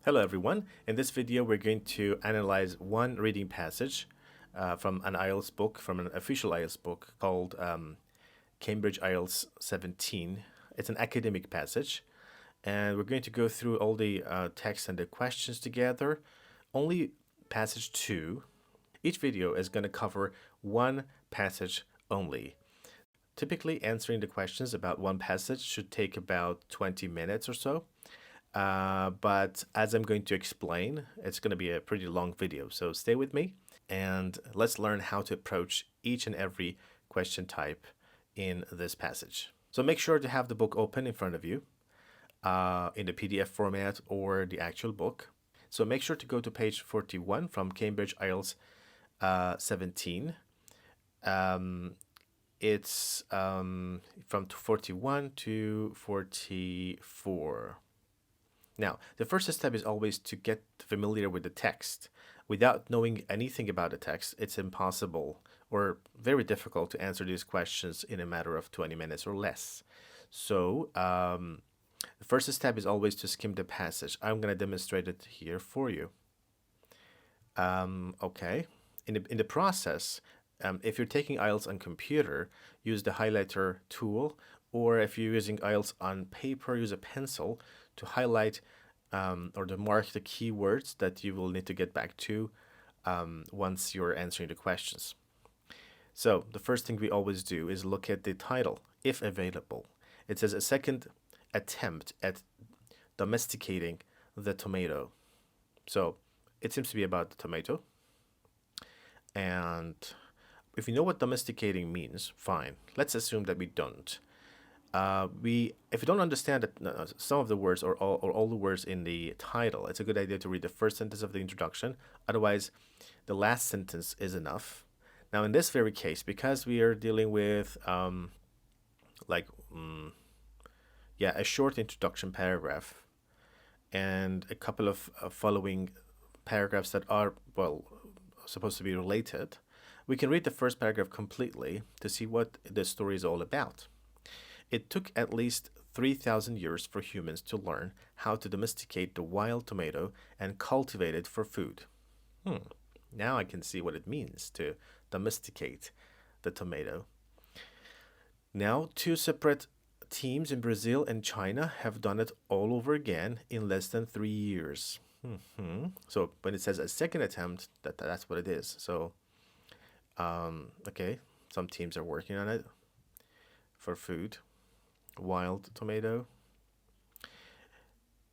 Hello everyone. In this video we're going to analyze one reading passage from an IELTS book, from an official IELTS book called Cambridge IELTS 17. It's an academic passage and we're going to go through all the text and the questions together. Only passage 2. Each video is going to cover one passage only. Typically answering the questions about one passage should take about 20 minutes or so. But as I'm going to explain, it's going to be a pretty long video. So stay with me and let's learn how to approach each and every question type in this passage. So make sure to have the book open in front of you in the PDF format or the actual book. So make sure to go to page 41 from Cambridge IELTS 17. It's from 41 to 44. Now, the first step is always to get familiar with the text. Without knowing anything about the text, it's impossible or very difficult to answer these questions in a matter of 20 minutes or less. So, the first step is always to skim the passage. I'm going to demonstrate it here for you. Okay. In the process, if you're taking IELTS on computer, use the highlighter tool, or if you're using IELTS on paper, use a pencil to highlight or to mark the keywords that you will need to get back to once you're answering the questions. So the first thing we always do is look at the title, if available. It says a second attempt at domesticating the tomato. So it seems to be about the tomato. And if you know what domesticating means, fine. Let's assume that we don't. If you don't understand some of the words or all the words in the title, it's a good idea to read the first sentence of the introduction. Otherwise, the last sentence is enough. Now, in this very case, because we are dealing with a short introduction paragraph and a couple of following paragraphs that are, well, supposed to be related, we can read the first paragraph completely to see what the story is all about. It took at least 3,000 years for humans to learn how to domesticate the wild tomato and cultivate it for food. Now I can see what it means to domesticate the tomato. Now, 2 separate teams in Brazil and China have done it all over again in less than 3 years. So when it says a second attempt, that's what it is. So, okay, some teams are working on it for food. Wild tomato,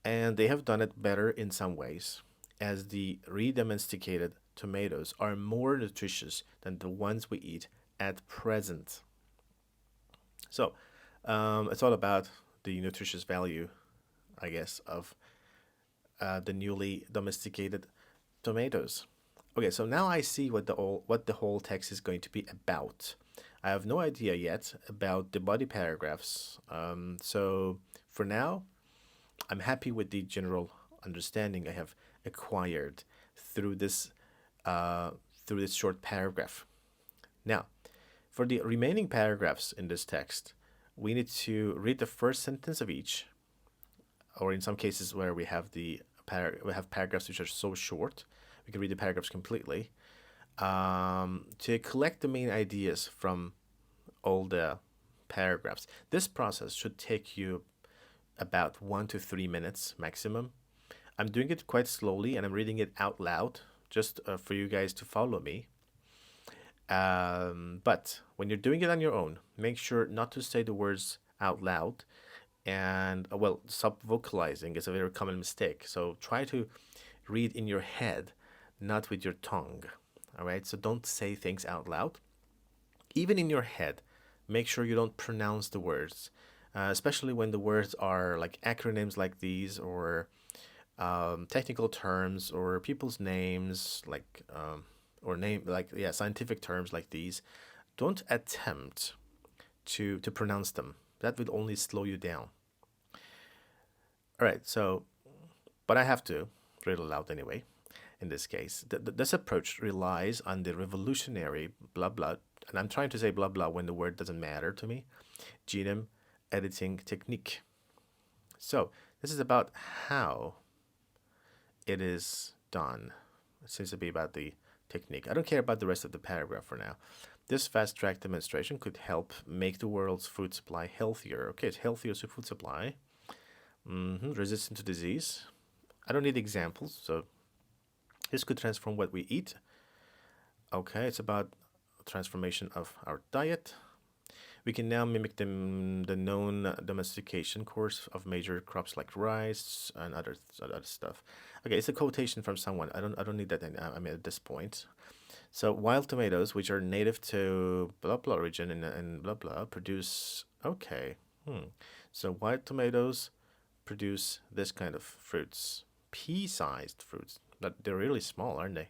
and they have done it better in some ways, as the redomesticated tomatoes are more nutritious than the ones we eat at present. So it's all about the nutritious value, I guess, of the newly domesticated tomatoes. Okay, so now I see what the whole text is going to be about. I have no idea yet about the body paragraphs. So for now, I'm happy with the general understanding I have acquired through this short paragraph. Now, for the remaining paragraphs in this text, we need to read the first sentence of each, or in some cases where we have paragraphs which are so short, we can read the paragraphs completely. To collect the main ideas from all the paragraphs. This process should take you about 1 to 3 minutes maximum. I'm doing it quite slowly and I'm reading it out loud just for you guys to follow me. But when you're doing it on your own, make sure not to say the words out loud, and stop vocalizing is a very common mistake. So try to read in your head, not with your tongue. All right, so don't say things out loud. Even in your head, make sure you don't pronounce the words, especially when the words are like acronyms like these, or technical terms, or people's names, scientific terms like these. Don't attempt to pronounce them. That will only slow you down. All right, so, but I have to read it aloud anyway. In this case, this approach relies on the revolutionary blah blah, and I'm trying to say blah blah when the word doesn't matter to me, genome editing technique. So this is about how it is done. It seems to be about the technique. I don't care about the rest of the paragraph for now. This fast-track demonstration could help make the world's food supply healthier. Okay, it's healthier food supply. Resistant to disease. I don't need examples, so this could transform what we eat. Okay, it's about transformation of our diet. We can now mimic the known domestication course of major crops like rice and other stuff. Okay, it's a quotation from someone. I don't need that. I mean, at this point. So wild tomatoes, which are native to blah blah region and blah blah, produce. Okay. So wild tomatoes produce this kind of fruits, pea-sized fruits, but they're really small, aren't they?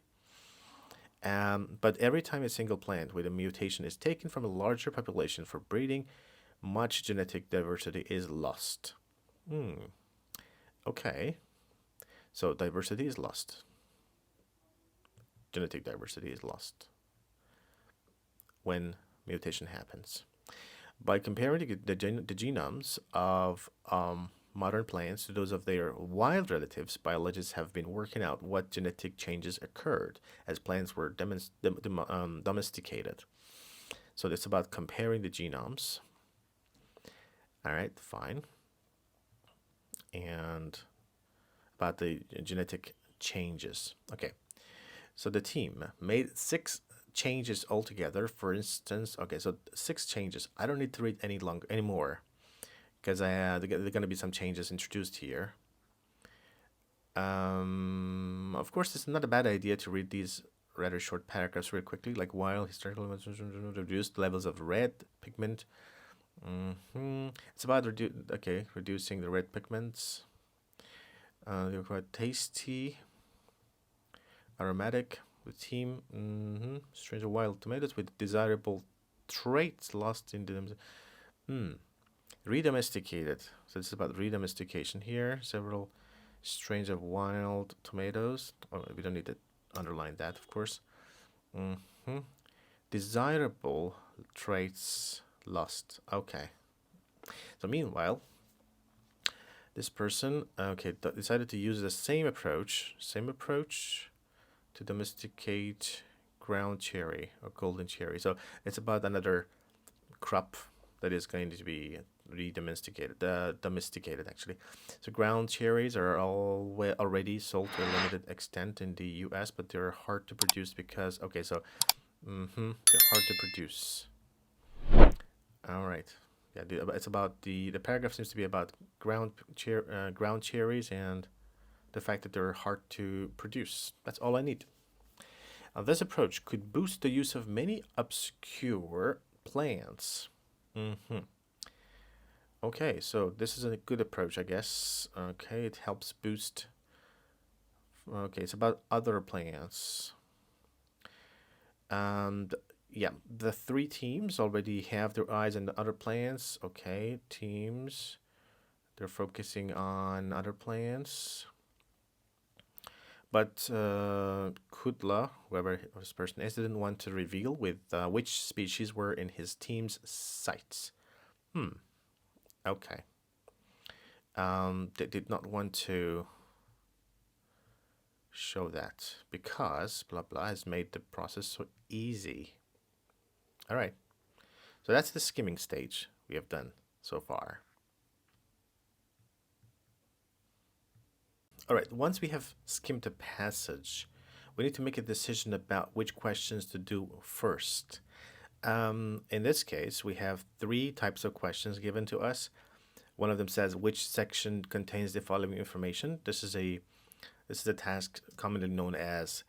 But every time a single plant with a mutation is taken from a larger population for breeding, much genetic diversity is lost. Okay. So diversity is lost. Genetic diversity is lost when mutation happens. By comparing the genomes of modern plants to those of their wild relatives, biologists have been working out what genetic changes occurred as plants were domesticated. So it's about comparing the genomes. All right, fine. And about the genetic changes. Okay, so the team made 6 changes altogether. For instance, okay, so 6 changes. I don't need to read anymore, because there are going to be some changes introduced here. Of course, it's not a bad idea to read these rather short paragraphs really quickly, like while historical reduced levels of red pigment. It's about reducing the red pigments. They're quite tasty, aromatic. The team, strange wild tomatoes with desirable traits lost in the redomesticated. So it's about redomestication here. Several strains of wild tomatoes. Oh, we don't need to underline that, of course. Desirable traits lost. Okay. So meanwhile, this person, decided to use the same approach to domesticate ground cherry or golden cherry. So it's about another crop that is going to be domesticated actually. So ground cherries are already sold to a limited extent in the US, but they're hard to produce because, they're hard to produce. All right. Yeah, it's about the paragraph seems to be about ground cherries and the fact that they're hard to produce. That's all I need. Now, this approach could boost the use of many obscure plants. Okay, so this is a good approach, I guess. Okay, it helps boost. Okay, it's about other plants. And yeah, the 3 teams already have their eyes on the other plants. Okay, teams, they're focusing on other plants. But Kudla, whoever this person is, didn't want to reveal with which species were in his team's sights. Okay. They did not want to show that because blah blah has made the process so easy. All right. So that's the skimming stage we have done so far. All right, once we have skimmed a passage, we need to make a decision about which questions to do first. In this case, we have 3 types of questions given to us. One of them says, which section contains the following information? This is a task commonly known as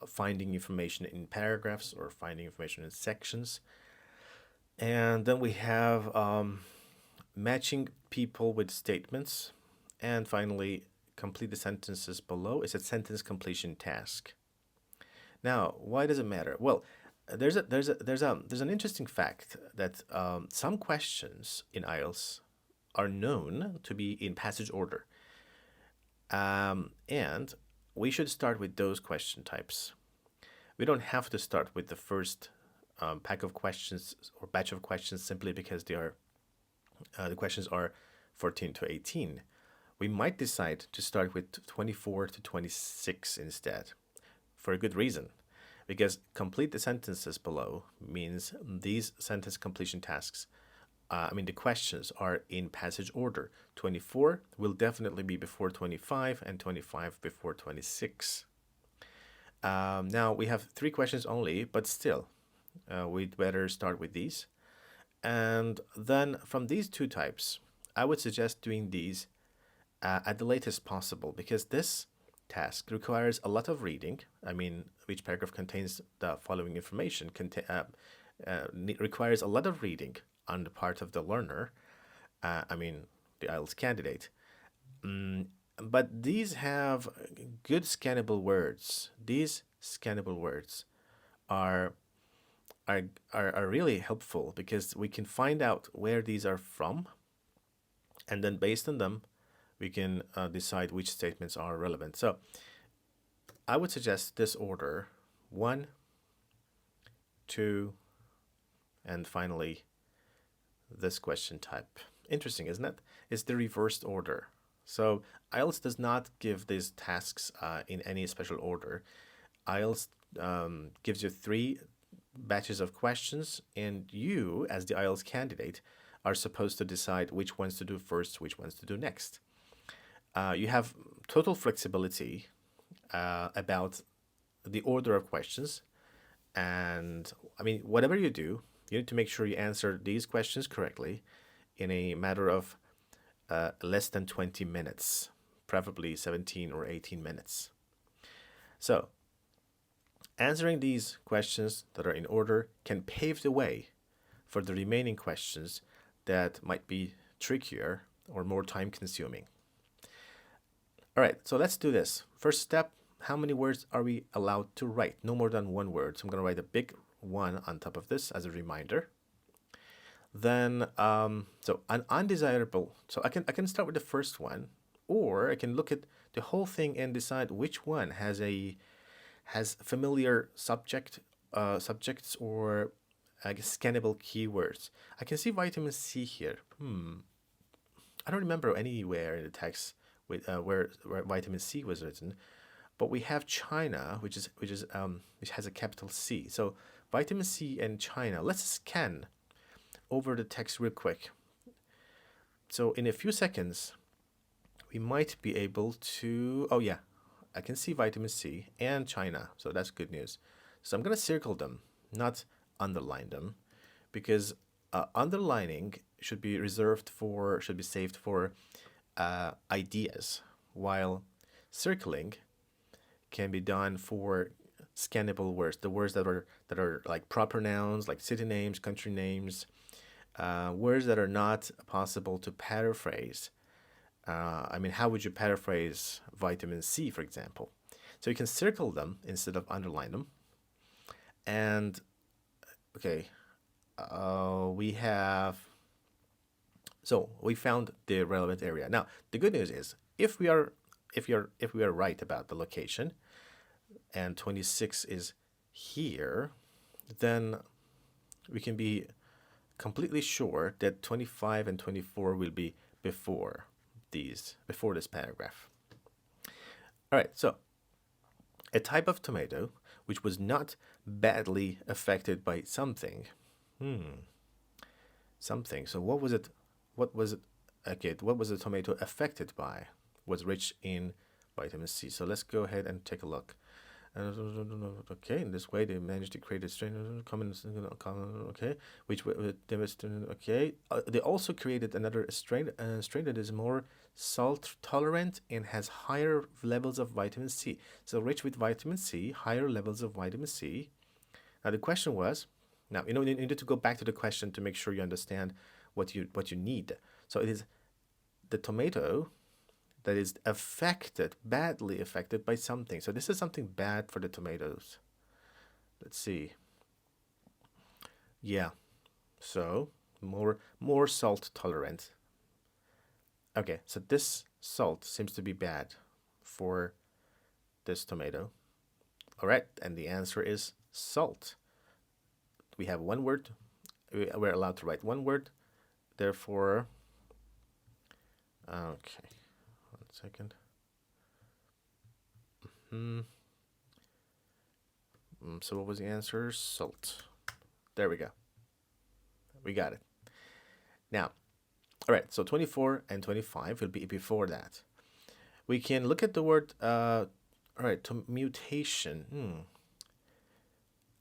finding information in paragraphs or finding information in sections. And then we have matching people with statements. And finally, complete the sentences below. It's a sentence completion task. Now, why does it matter? Well, there's an interesting fact that some questions in IELTS are known to be in passage order, and we should start with those question types. We don't have to start with the first pack of questions or batch of questions simply because they are the questions are 14 to 18. we might decide to start with 24 to 26 instead, for a good reason. Because complete the sentences below means these sentence completion tasks, the questions are in passage order. 24 will definitely be before 25 and 25 before 26. Now we have 3 questions only, but still, we'd better start with these. And then from these 2 types, I would suggest doing these at the latest possible, because this task requires a lot of reading. Each paragraph contains the following information, requires a lot of reading on the part of the learner, the IELTS candidate. But these have good scannable words. These scannable words are really helpful, because we can find out where these are from, and then based on them, we can decide which statements are relevant. So I would suggest this order: 1, 2, and finally this question type. Interesting, isn't it? It's the reversed order. So IELTS does not give these tasks in any special order. IELTS gives you 3 batches of questions, and you, as the IELTS candidate, are supposed to decide which ones to do first, which ones to do next. You have total flexibility about the order of questions, and whatever you do, you need to make sure you answer these questions correctly in a matter of less than 20 minutes, preferably 17 or 18 minutes. So answering these questions that are in order can pave the way for the remaining questions that might be trickier or more time consuming. All right, so let's do this. First step: how many words are we allowed to write? No more than 1 word. So I'm going to write a big 1 on top of this as a reminder. Then, so an undesirable. So I can start with the first one, or I can look at the whole thing and decide which one has familiar subjects, or I guess scannable keywords. I can see vitamin C here. I don't remember anywhere in the text with where vitamin C was written, but we have China, which has a capital C. So vitamin C and China. Let's scan over the text real quick. So in a few seconds, we might be able to. Oh yeah, I can see vitamin C and China, so that's good news. So I'm gonna circle them, not underline them, because underlining should be saved for ideas, while circling can be done for scannable words, the words that are like proper nouns, like city names, country names, words that are not possible to paraphrase. How would you paraphrase vitamin C, for example? So you can circle them instead of underline them. And okay, we found the relevant area. Now, the good news is, if we are right about the location, and 26 is here, then we can be completely sure that 25 and 24 will be before this paragraph. All right, so a type of tomato which was not badly affected by something. Something. So what was it? Okay, what was the tomato affected by? Was rich in vitamin C. So let's go ahead and take a look. Okay, in this way they managed to create a strain common. Okay, they also created another strain that is more salt tolerant and has higher levels of vitamin C. So rich with vitamin C, higher levels of vitamin C. Now the question was, you need to go back to the question to make sure you understand what you need. So it is the tomato that is badly affected by something. So this is something bad for the tomatoes. Let's see. Yeah, so more salt tolerant. Okay, so this salt seems to be bad for this tomato. All right, and the answer is salt. We have 1 word. We're allowed to write 1 word. Therefore, okay. second. Hmm. So what was the answer? Salt. There we go. We got it. Now, all right, so 24 and 25 will be before that. We can look at the word, all right, to mutation.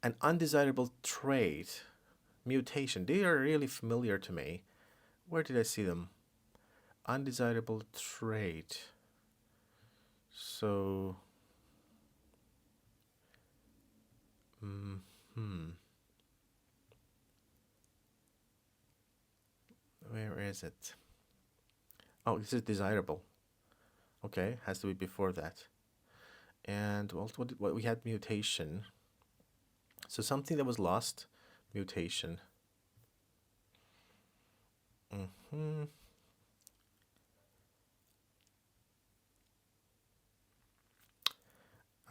An undesirable trait. Mutation. They are really familiar to me. Where did I see them? Undesirable trait. So, where is it? Oh, this is desirable. Okay, has to be before that. And what we had mutation. So something that was lost, mutation.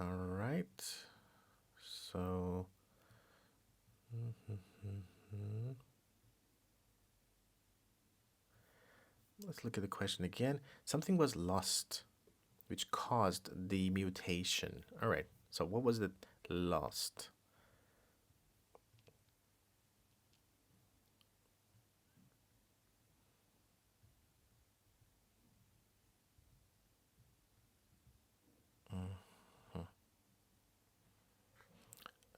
All right. So, let's look at the question again. Something was lost, which caused the mutation. All right. So what was it lost?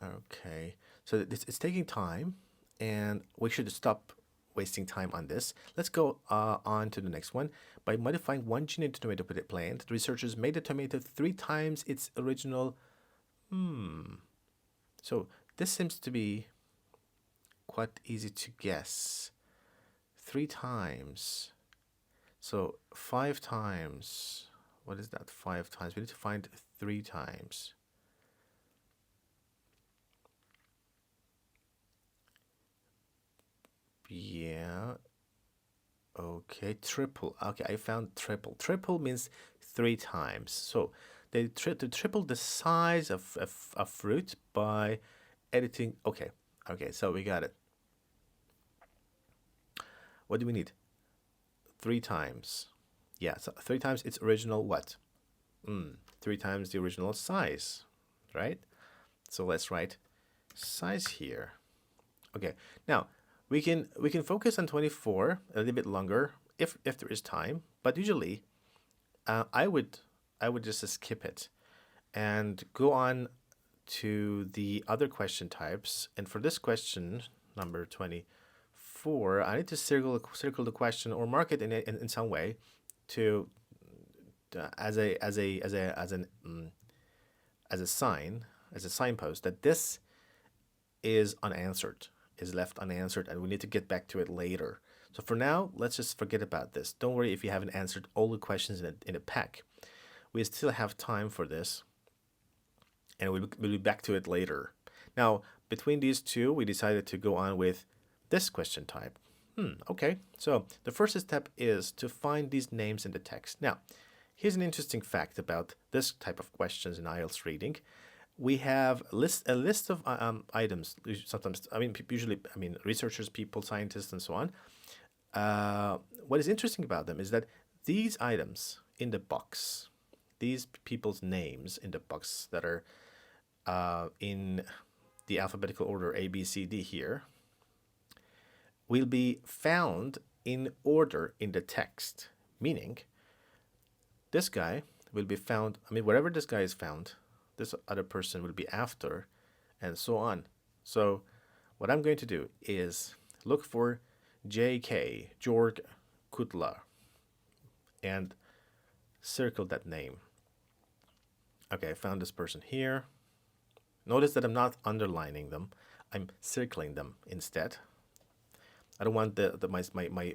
Okay. So it's taking time, and we should stop wasting time on this. Let's go on to the next one. By modifying one gene into tomato plant, the researchers made the tomato 3 times its original. So this seems to be quite easy to guess. 3 times. So 5 times. What is that? 5 times. We need to find 3 times. Yeah. Okay, triple. Okay, I found triple. Triple means 3 times. So they triple the size of a fruit by editing. Okay, okay, so we got it. What do we need? 3 times. Yeah, so 3 times its original what? 3 times the original size, right? So let's write size here. Okay, now we can focus on 24 a little bit longer if there is time, but usually I would just skip it and go on to the other question types. And for this question number 24, I need to circle the question or mark it in some way to as a sign, as a signpost that this is unanswered, is left unanswered, and we need to get back to it later. So for now, let's just forget about this. Don't worry if you haven't answered all the questions in a pack. We still have time for this, and we'll be back to it later. Now, between these two, we decided to go on with this question type. Okay, so the first step is to find these names in the text. Now, here's an interesting fact about this type of questions in IELTS reading. We have a list of items. Sometimes, usually, researchers, people, scientists, and so on. What is interesting about them is that these items in the box, these people's names in the box that are in the alphabetical order A, B, C, D here, will be found in order in the text. Meaning, this guy will be found, wherever this guy is found, this other person will be after, and so on. So what I'm going to do is look for J.K., Georg Kudla, and circle that name. Okay, I found this person here. Notice that I'm not underlining them. I'm circling them instead. I don't want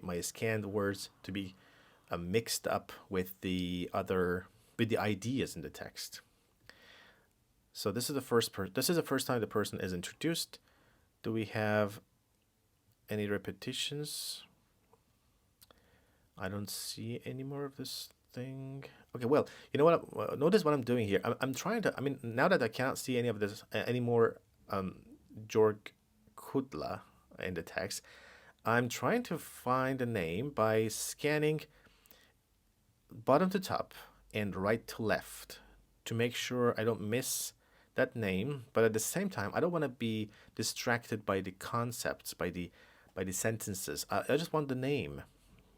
my scanned words to be mixed up with the ideas in the text. So this is the first time the person is introduced. Do we have any repetitions? I don't see any more of this thing. Okay, well, you know what? Notice what I'm doing here. I'm trying to. Now that I can't see any of this anymore, Georg Kudla in the text, I'm trying to find a name by scanning bottom to top and right to left to make sure I don't miss that name, but at the same time, I don't want to be distracted by the concepts, by the sentences. I just want the name.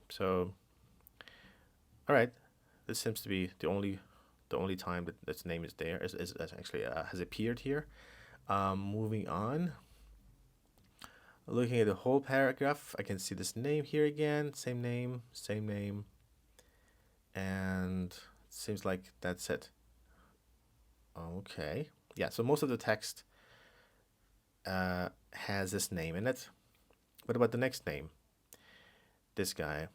So, all right, this seems to be the only time that this name is there is actually has appeared here. Moving on. Looking at the whole paragraph, I can see this name here again. Same name, and it seems like that's it. Okay. Yeah, so most of the text has this name in it. What about the next name? This guy.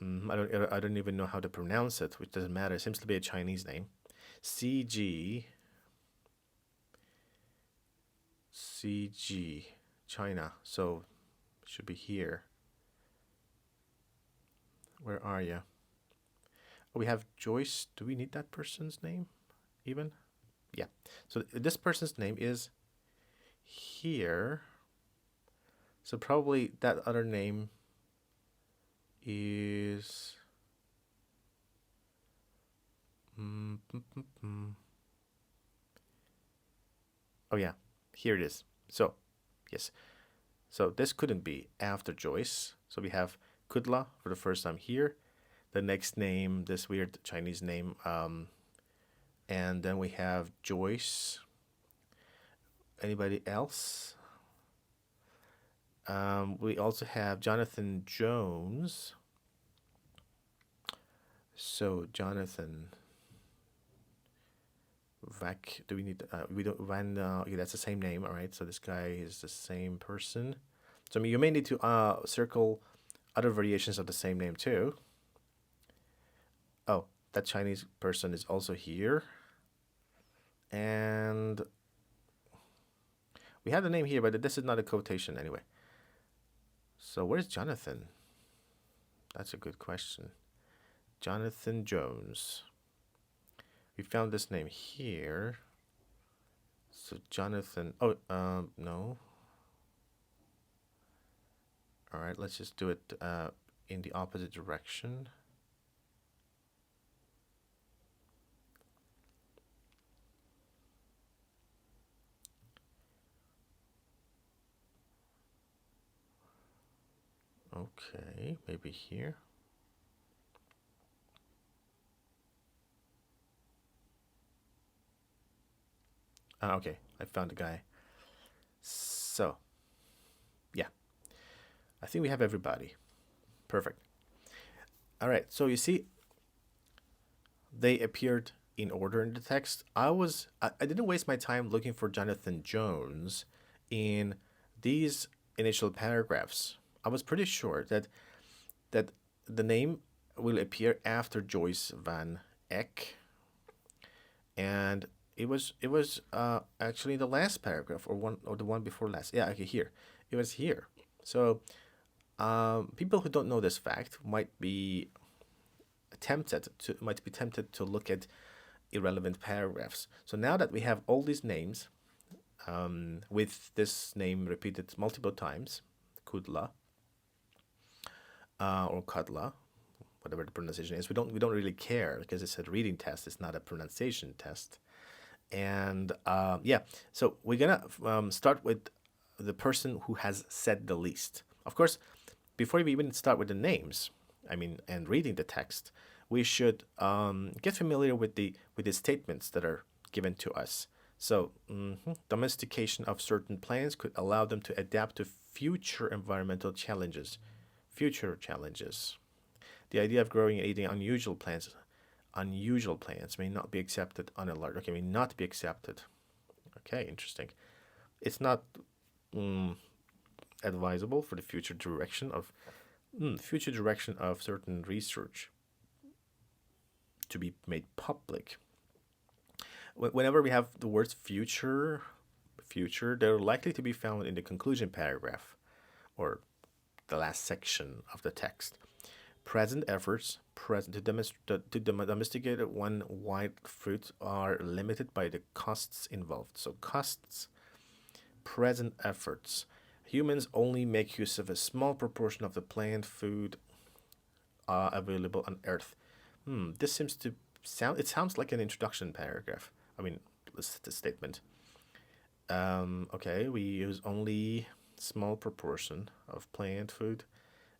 I don't even know how to pronounce it, which doesn't matter. It seems to be a Chinese name. CG. CG. China. So should be here. Where are you? Oh, we have Joyce. Do we need that person's name even? Yeah. So this person's name is here. So probably that other name is oh yeah, here it is. So yes, so this couldn't be after Joyce. So we have Kudla for the first time here. The next name, this weird Chinese name, and then we have Joyce. Anybody else? We also have Jonathan Jones. So Jonathan Vac. Do we need? We don't. Van. Yeah, that's the same name. All right. So this guy is the same person. So I mean, you may need to circle other variations of the same name too. Oh, that Chinese person is also here, and we have the name here, but this is not a quotation anyway. So where's Jonathan? That's a good question. Jonathan Jones. We found this name here. So Jonathan. Oh, no. All right, let's just do it in the opposite direction. Okay, maybe here. Okay, I found the guy. So, yeah, I think we have everybody. Perfect. All right, so you see, they appeared in order in the text. I didn't waste my time looking for Jonathan Jones in these initial paragraphs. I was pretty sure that the name will appear after Joyce Van Eck, and it was actually the last paragraph or the one before last. Yeah, okay, here it was here. So people who don't know this fact might be tempted to look at irrelevant paragraphs. So now that we have all these names with this name repeated multiple times, Kudla or Kadla, whatever the pronunciation is, we don't really care because it's a reading test. It's not a pronunciation test. And yeah, so we're gonna start with the person who has said the least. Of course, before we even start with the names, and reading the text, we should get familiar with the statements that are given to us. So, domestication of certain plants could allow them to adapt to future environmental challenges. Future challenges. The idea of growing and eating unusual plants may not be accepted on a large. Okay, may not be accepted. Okay, interesting. It's not advisable for the future direction of certain research to be made public. Whenever we have the words future, they're likely to be found in the conclusion paragraph or the last section of the text. Present efforts to domesticate one wild fruit are limited by the costs involved. So costs, present efforts. Humans only make use of a small proportion of the plant food available on Earth. This seems to it sounds like an introduction paragraph. I mean, the statement. Okay, we use only small proportion of plant food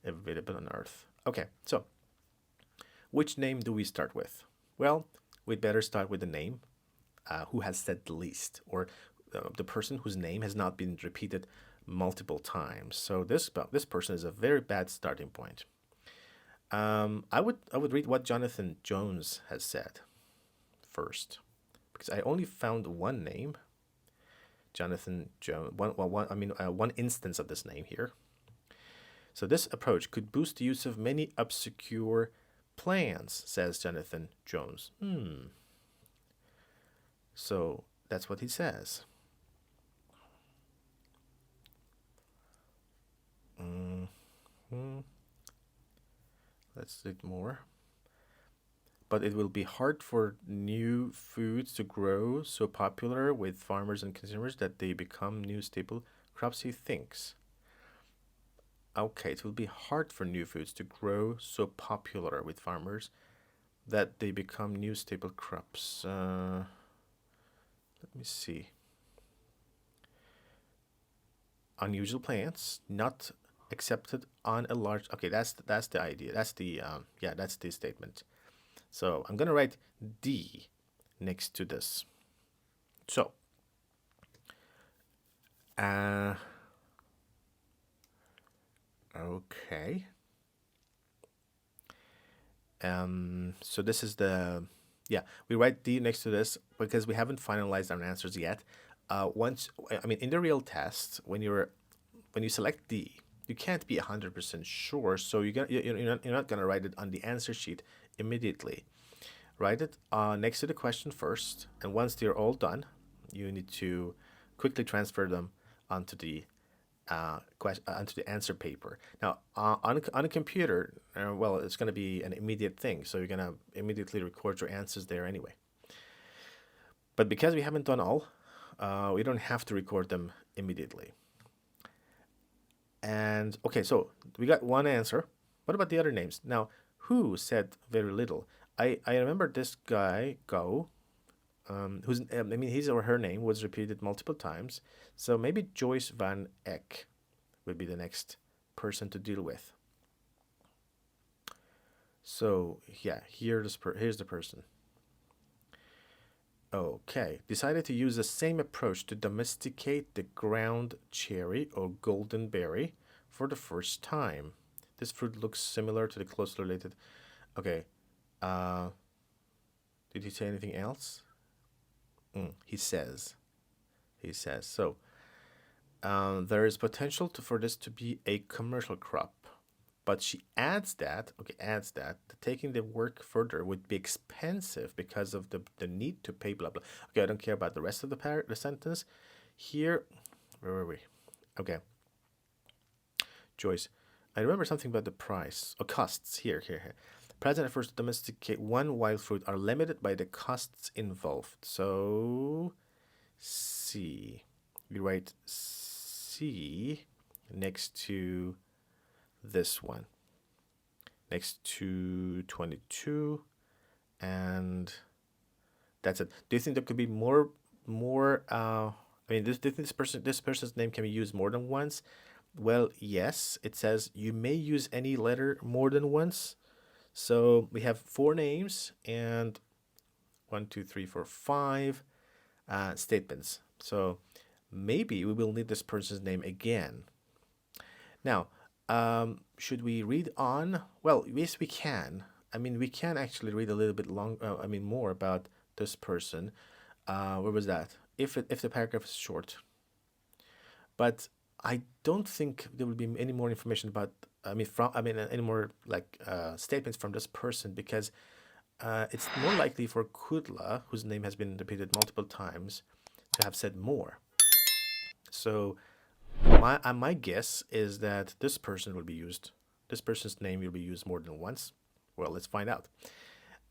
available on Earth. Okay, so which name do we start with? Well, we'd better start with the name who has said the least, or the person whose name has not been repeated multiple times. So this person is a very bad starting point. I would read what Jonathan Jones has said first, because I only found one name, Jonathan Jones. One instance of this name here. So this approach could boost the use of many obscure plans, says Jonathan Jones. So that's what he says. Let's read more. But it will be hard for new foods to grow so popular with farmers and consumers that they become new staple crops, he thinks. Okay, it will be hard for new foods to grow so popular with farmers that they become new staple crops. Let me see. Unusual plants not accepted on a large. Okay, that's the idea. That's the statement. So I'm gonna write D next to this. So, okay. So this is we write D next to this because we haven't finalized our answers yet. In the real test, when you select D, you can't be 100% sure, so you're not gonna write it on the answer sheet immediately. Write it next to the question first, and once they're all done, you need to quickly transfer them onto the onto the answer paper. Now, on a computer, it's going to be an immediate thing, so you're going to immediately record your answers there anyway. But because we haven't done all, we don't have to record them immediately. And okay, so we got one answer. What about the other names? Now, who said very little? I remember this guy, Go, his or her name was repeated multiple times. So maybe Joyce Van Eck would be the next person to deal with. So yeah, here's the person. Okay, decided to use the same approach to domesticate the ground cherry or golden berry for the first time. This fruit looks similar to the closely related. Okay, did he say anything else? He says. So. There is potential for this to be a commercial crop, but she adds that taking the work further would be expensive because of the need to pay blah blah. Okay, I don't care about the rest of the sentence. Here, where were we? Okay, Joyce, I remember something about the price or costs. Here. Present efforts to domesticate one wild fruit are limited by the costs involved. So, C. We write C next to this one, next to 22, and that's it. Do you think there could be more? Do you think this person's name can be used more than once? Well, yes. It says you may use any letter more than once. So we have 4 names and 1, 2, 3, 4, 5 statements. So maybe we will need this person's name again. Now, should we read on? Well, yes, we can. We can actually read a little bit more about this person. Where was that? If the paragraph is short. But I don't think there will be any more information about. Any more statements from this person, because it's more likely for Kudla, whose name has been repeated multiple times, to have said more. So my guess is that this person's name will be used more than once. Well, let's find out.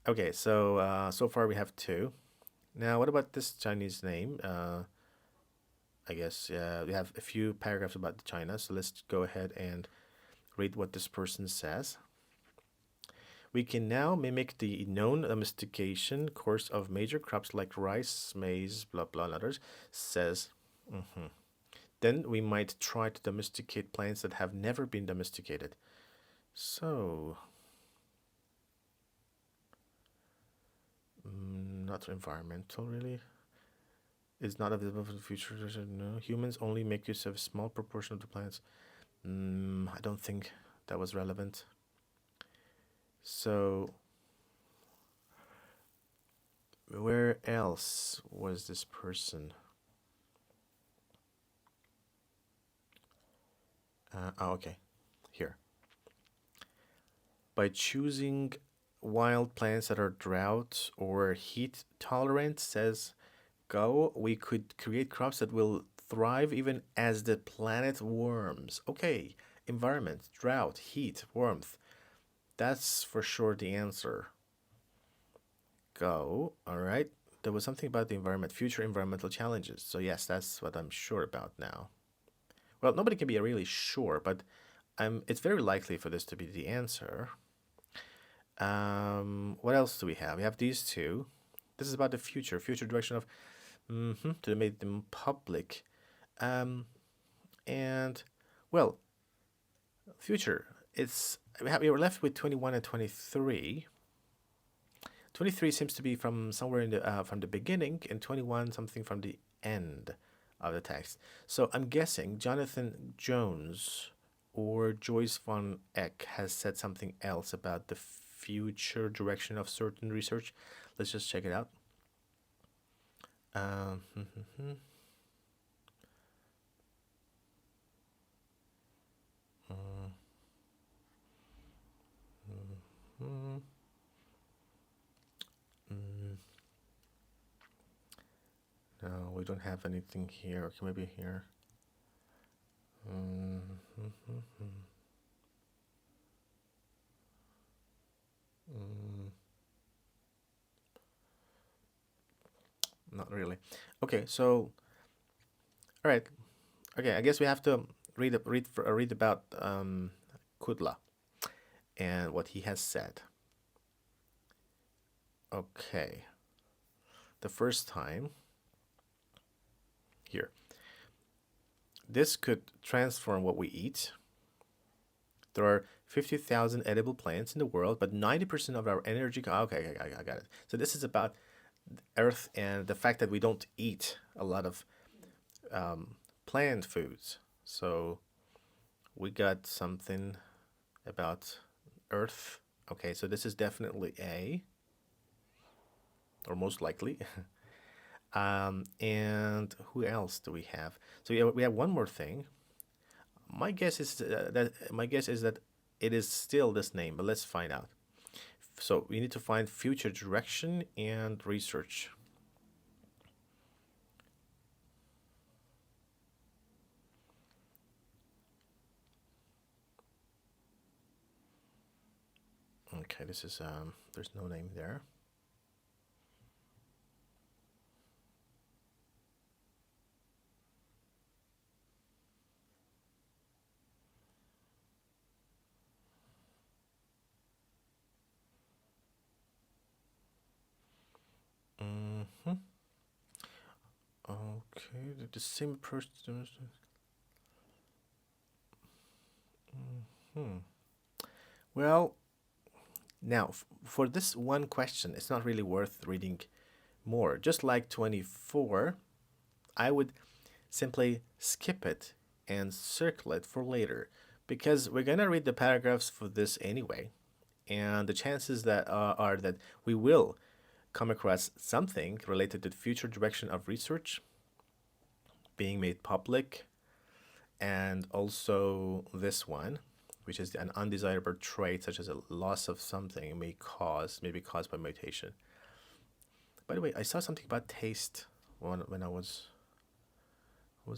Okay, so far we have 2. Now, what about this Chinese name? I guess we have a few paragraphs about China, so let's go ahead and read what this person says. We can now mimic the known domestication course of major crops like rice, maize, blah blah, and others, says. Then we might try to domesticate plants that have never been domesticated. So, not environmental, really. Is not available for the future. No, humans only make use of a small proportion of the plants. I don't think that was relevant. So, where else was this person? Okay, here. By choosing wild plants that are drought or heat tolerant, says Go, we could create crops that will thrive even as the planet warms. Okay, environment, drought, heat, warmth. That's for sure the answer. Go, all right. There was something about the environment, future environmental challenges. So, yes, that's what I'm sure about now. Well, nobody can be really sure, but it's very likely for this to be the answer. What else do we have? We have these two. This is about the future direction of to make them public. And well, future. We were left with 21 and 23. 23 seems to be from somewhere from the beginning, and 21 something from the end of the text. So I'm guessing Jonathan Jones or Joyce von Eck has said something else about the future direction of certain research. Let's just check it out. Um, no, we don't have anything here. Okay, maybe here. Not really. Okay, so all right. Okay, I guess we have to read about Kudla and what he has said. Okay, the first time here. This could transform what we eat. There are 50,000 edible plants in the world, but 90% of our energy. Okay, I got it. So this is about Earth and the fact that we don't eat a lot of plant foods. So we got something about Earth. Okay, so this is definitely A, or most likely. And who else do we have? So we have one more thing. My guess is that it is still this name, but let's find out. So we need to find future direction and research. Okay, this is there's no name there. Okay, the same person. Well, now for this one question, it's not really worth reading more. Just like 24, I would simply skip it and circle it for later because we're going to read the paragraphs for this anyway. And the chances that are that we will come across something related to the future direction of research being made public, and also this one, which is an undesirable trait such as a loss of something may be caused by mutation. By the way, I saw something about taste when I was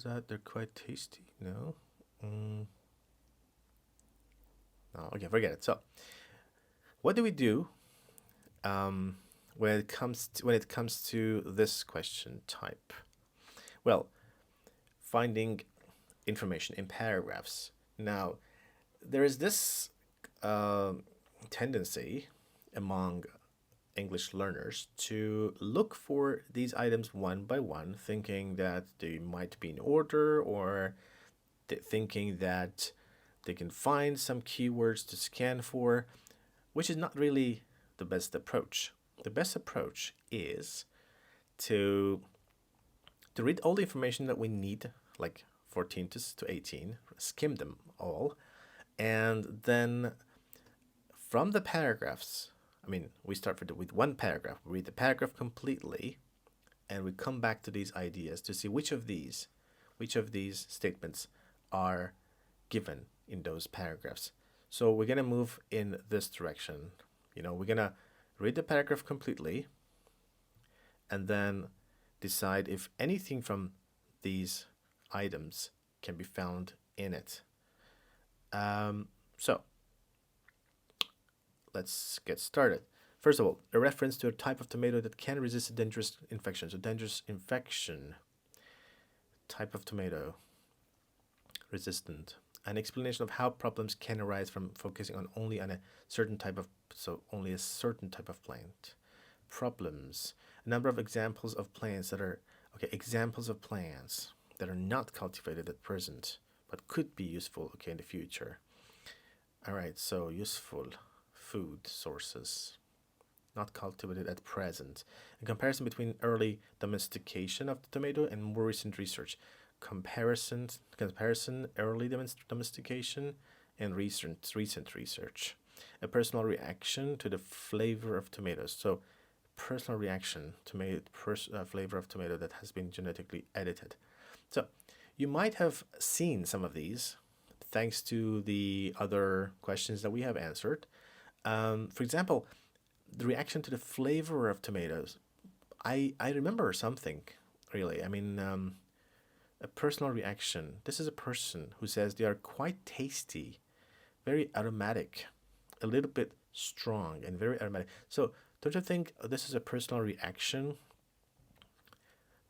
that they're quite tasty. No, no. Okay, forget it. So, what do we do when it comes to this question type? Well, finding information in paragraphs. Now, there is this tendency among English learners to look for these items one by one, thinking that they might be in order, or thinking that they can find some keywords to scan for, which is not really the best approach. The best approach is to read all the information that we need, like 14 to 18, skim them all, and then from the paragraphs, I mean, we start with one paragraph, we read the paragraph completely, and we come back to these ideas to see which of these statements are given in those paragraphs. So we're going to move in this direction. We're going to read the paragraph completely and then decide if anything from these items can be found in it. So let's get started. First of all, a reference to a type of tomato that can resist a dangerous infection. So dangerous infection, type of tomato, resistant. An explanation of how problems can arise from focusing only on a certain type of plant. Problems. A number of examples of plants that are not cultivated at present, but could be useful in the future. All right, so useful food sources, not cultivated at present. A comparison between early domestication of the tomato and more recent research. Comparison, early domestication and recent research. A personal reaction to the flavor of tomatoes. So, personal reaction to flavor of tomato that has been genetically edited. So, you might have seen some of these thanks to the other questions that we have answered. For example, the reaction to the flavor of tomatoes. I remember something, really. I mean, a personal reaction. This is a person who says they are quite tasty, very aromatic, a little bit strong, and very aromatic. So, don't you think this is a personal reaction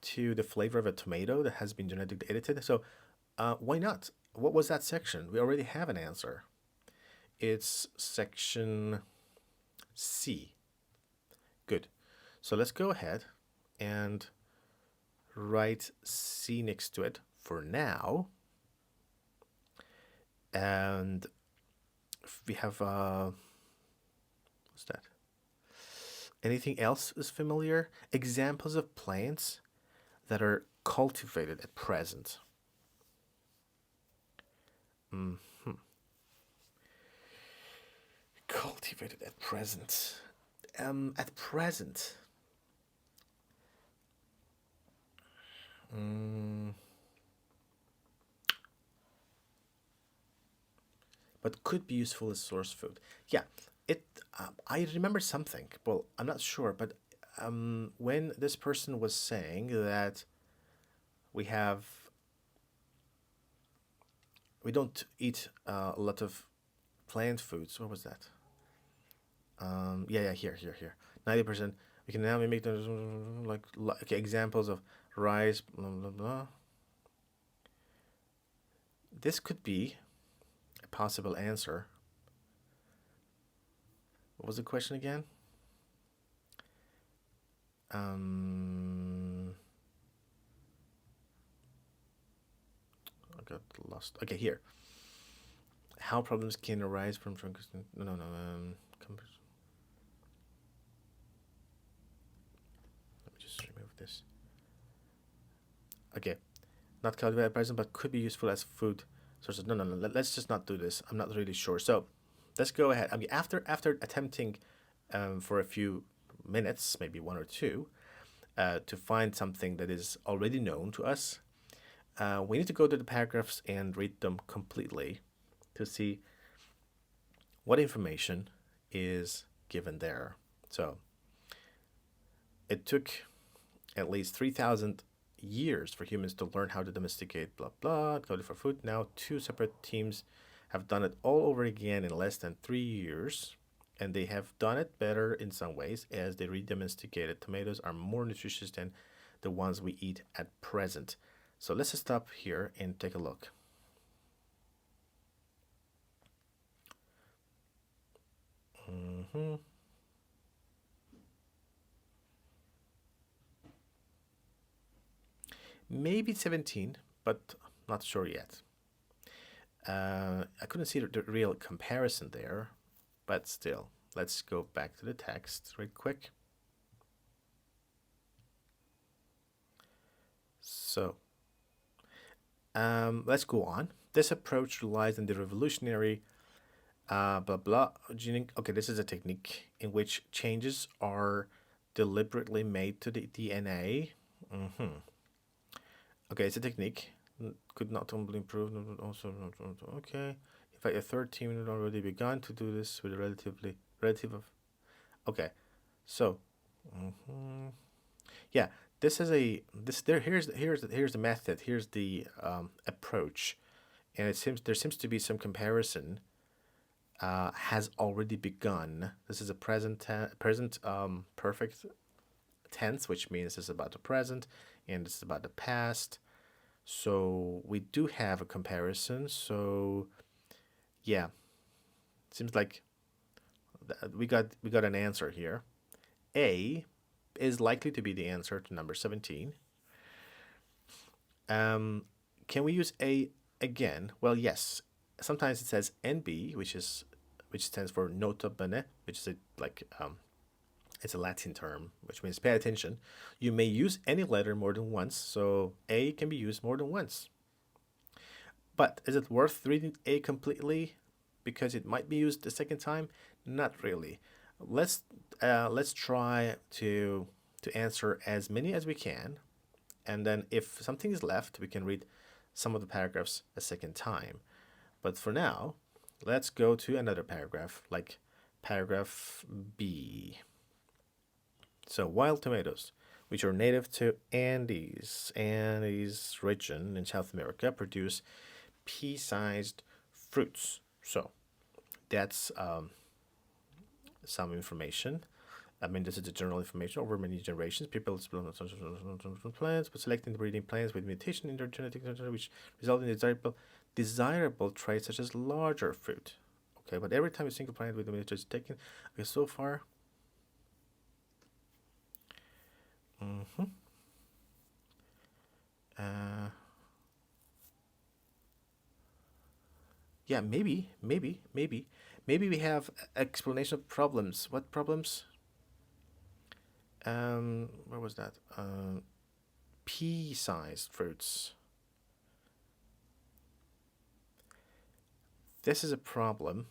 to the flavor of a tomato that has been genetically edited? So, why not? What was that section? We already have an answer. It's section C. Good. So let's go ahead and write C next to it for now. And we have, what's that? Anything else is familiar? Examples of plants that are cultivated at present. Cultivated at present. At present. But could be useful as source food. Yeah, it. I remember something. Well, I'm not sure, but when this person was saying that we don't eat a lot of plant foods. What was that? Here. 90%. We can now make them like examples of rice, blah blah blah. This could be a possible answer. What was the question again? I got lost. Okay, here. How problems can arise from no. Let me just remove this. Okay, not cultivated at present, but could be useful as food sources. No. Let's just not do this. I'm not really sure. So let's go ahead. I mean, after attempting for a few minutes, maybe one or two, to find something that is already known to us, we need to go to the paragraphs and read them completely to see what information is given there. So it took at least 3,000 years for humans to learn how to domesticate blah blah, code for food. Now 2 separate teams have done it all over again in less than 3 years, and they have done it better in some ways, as they redomesticated tomatoes are more nutritious than the ones we eat at present. So let's stop here and take a look. Maybe 17, but not sure yet. I couldn't see the real comparison there, but still, let's go back to the text real quick. So, let's go on. This approach relies on the revolutionary blah blah gene. Okay, this is a technique in which changes are deliberately made to the DNA. Okay, it's a technique. Could not only improve, also okay. In fact, a third team had already begun to do this with a relative of. Okay, so yeah, this is a this there. Here's the method. Here's the approach, and there seems to be some comparison. Has already begun. This is a present perfect tense, which means it's about the present and it's about the past. So we do have a comparison. So yeah, seems like we got an answer here. A is likely to be the answer to number 17. Can we use A again? Well, yes. Sometimes it says NB, which stands for nota bene, which is it's a Latin term, which means pay attention. You may use any letter more than once, so A can be used more than once. But is it worth reading A completely because it might be used the second time? Not really. Let's try to answer as many as we can, and then if something is left, we can read some of the paragraphs a second time. But for now, let's go to another paragraph, like paragraph B. So wild tomatoes, which are native to Andes region in South America, produce pea-sized fruits. So that's some information. I mean, this is the general information. Over many generations, people plants, but selecting the breeding plants with mutation in their genetic which result in desirable traits such as larger fruit. Okay, but every time a single plant with a mutation is taken, okay, so far. Yeah, maybe we have explanation of problems. What problems? Where was that? Pea-sized fruits. This is a problem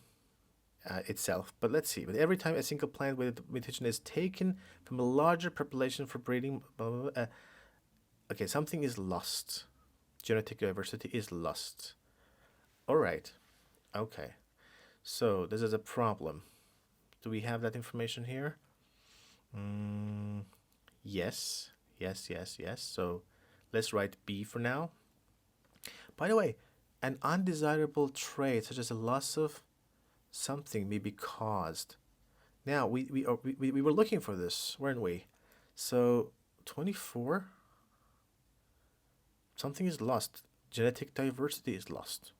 itself, but let's see. But every time a single plant with a mutation is taken from a larger population for breeding, okay, something is lost. Genetic diversity is lost. All right. Okay. So this is a problem. Do we have that information here? Yes. So let's write B for now. By the way, an undesirable trait such as a loss of something may be caused. Now, we were looking for this, weren't we? So 24, something is lost. Genetic diversity is lost.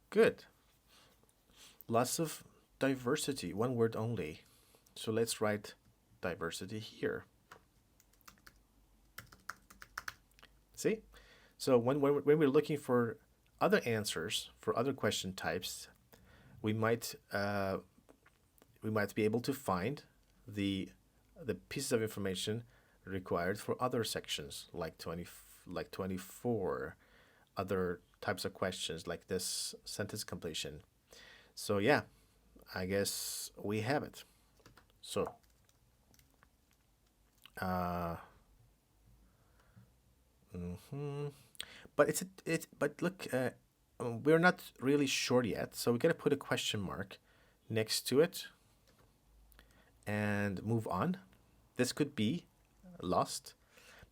Good. Loss of diversity, one word only. So let's write diversity here. See? So when we're looking for other answers for other question types, we might be able to find the pieces of information required for other sections like 24, other types of questions like this sentence completion. So yeah, I guess we have it. So but look, we're not really sure yet, so we gotta put a question mark next to it and move on. This could be lost,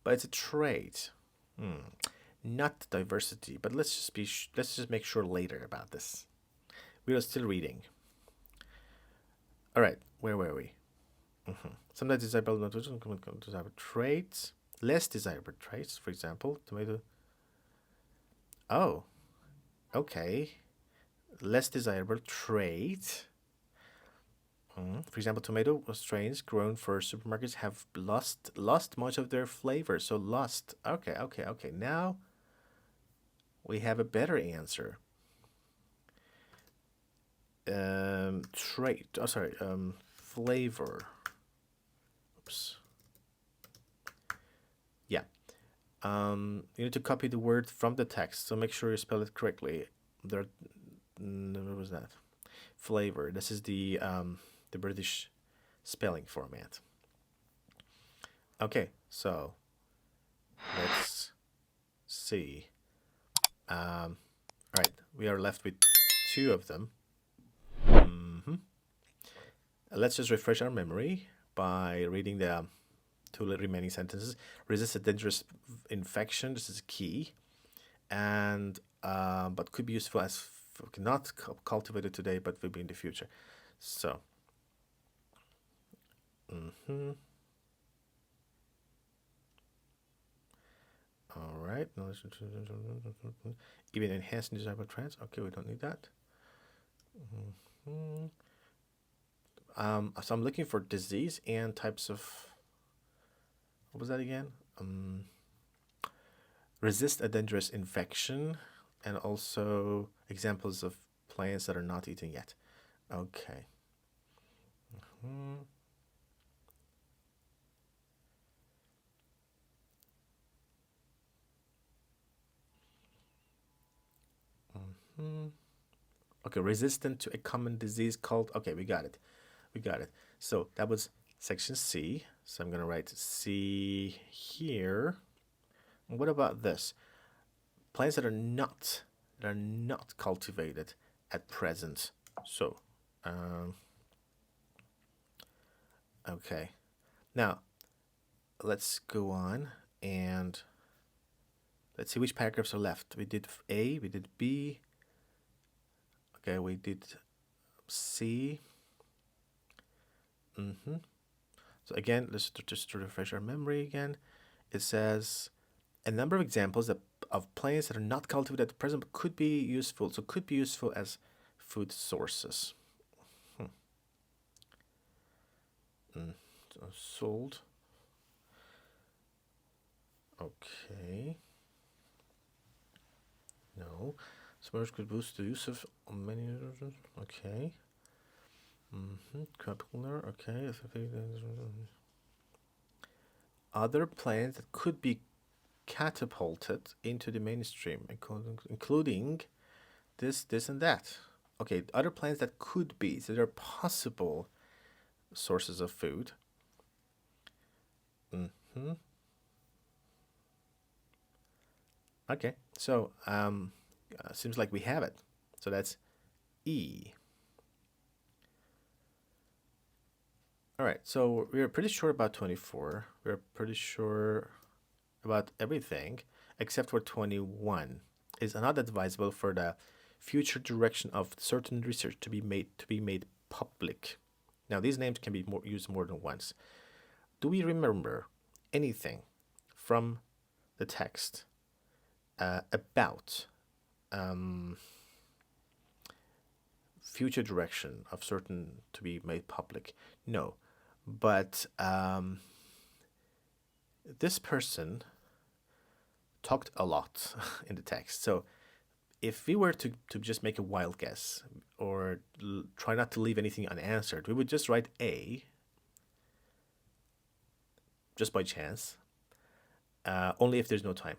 but it's a trait, not diversity. But let's just make sure later about this. We are still reading. All right, where were we? Sometimes desirable not desirable traits, less desirable traits. For example, tomato. Oh, okay. Less desirable trait. For example, tomato strains grown for supermarkets have lost much of their flavor. So lost. Okay, okay, okay. Now we have a better answer. Trait. Oh, sorry. Flavor. Oops. Yeah. You need to copy the word from the text, so make sure you spell it correctly. There. What was that? Flavor. This is the British spelling format. Okay, so let's see. All right, we are left with two of them. Let's just refresh our memory by reading the two remaining sentences. Resist a dangerous infection. This is key, and but could be useful as not cultivated today, but will be in the future. So. All right. Even enhancing desirable trends. Okay, we don't need that. So I'm looking for disease and types of. What was that again? Resist a dangerous infection, and also examples of plants that are not eaten yet. Okay. Okay, resistant to a common disease called. Okay, we got it. We got it. So that was section C. So I'm gonna write C here. And what about this? Plants that are not cultivated at present. So, okay. Now, let's go on and let's see which paragraphs are left. We did A, we did B. Okay, we did C. So again, let's just to refresh our memory again. It says a number of examples of plants that are not cultivated at the present but could be useful. So could be useful as food sources. Sold. Okay. No. Smurfs could boost the use of many. Okay. Crapular. Okay. Other plants that could be catapulted into the mainstream, including this, and that. Okay, other plants that could be, so they're possible sources of food. Okay, so seems like we have it. So that's E. All right, so we're pretty sure about 24. We're pretty sure about everything except for 21. Is not advisable for the future direction of certain research to be made public. Now, these names can be used more than once. Do we remember anything from the text about future direction of certain to be made public? No, but this person talked a lot in the text. So if we were to just make a wild guess or try not to leave anything unanswered, we would just write A, just by chance, only if there's no time.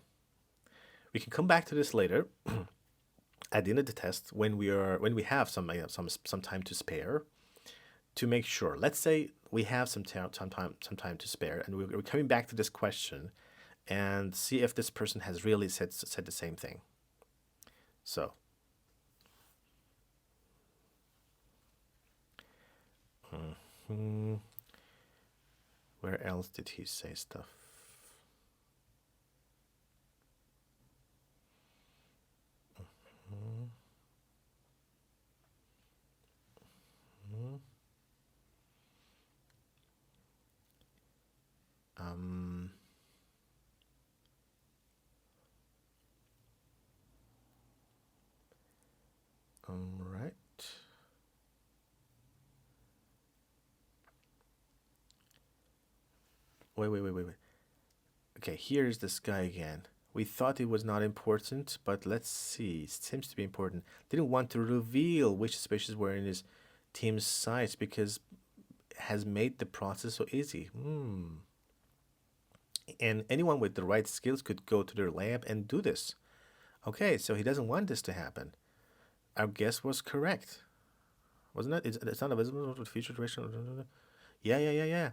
We can come back to this later at the end of the test when we have some time to spare to make sure. Let's say we have some time to spare, and we're coming back to this question and see if this person has really said the same thing. So, where else did he say stuff? Right. Wait. Okay, here's this guy again. We thought it was not important, but let's see. It seems to be important. Didn't want to reveal which species were in his team's sites because it has made the process so easy. And anyone with the right skills could go to their lab and do this. Okay, so he doesn't want this to happen. Our guess was correct, wasn't it? It's not visible to the future direction. Yeah.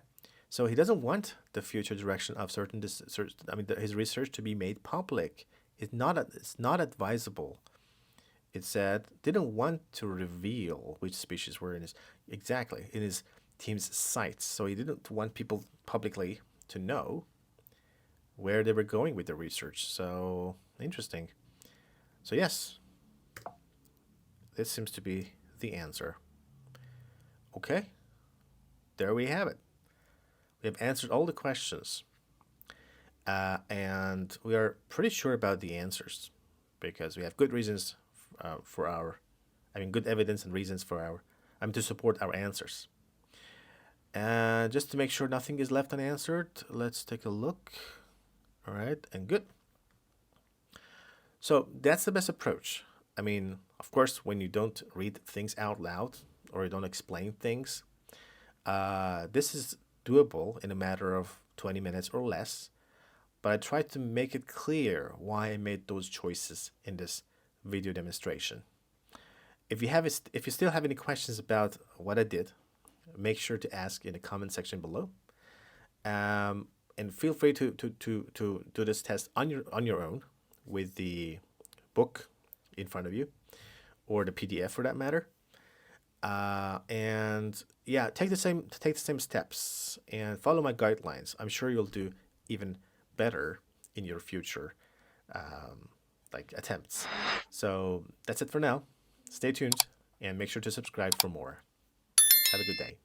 So he doesn't want the future direction of his research to be made public. It's not advisable. It said didn't want to reveal which species were in his team's sites. So he didn't want people publicly to know where they were going with the research. So interesting. So yes, this seems to be the answer. Okay, there we have it. We have answered all the questions. And we are pretty sure about the answers because we have good reasons good evidence and reasons to support our answers. And just to make sure nothing is left unanswered, let's take a look. All right, and good. So that's the best approach. Of course, when you don't read things out loud or you don't explain things, this is doable in a matter of 20 minutes or less. But I tried to make it clear why I made those choices in this video demonstration. If you still have any questions about what I did, make sure to ask in the comment section below. And feel free to do this test on your own with the book in front of you or the PDF for that matter. And yeah, take the same steps and follow my guidelines. I'm sure you'll do even better in your future attempts. So that's it for now. Stay tuned and make sure to subscribe for more. Have a good day.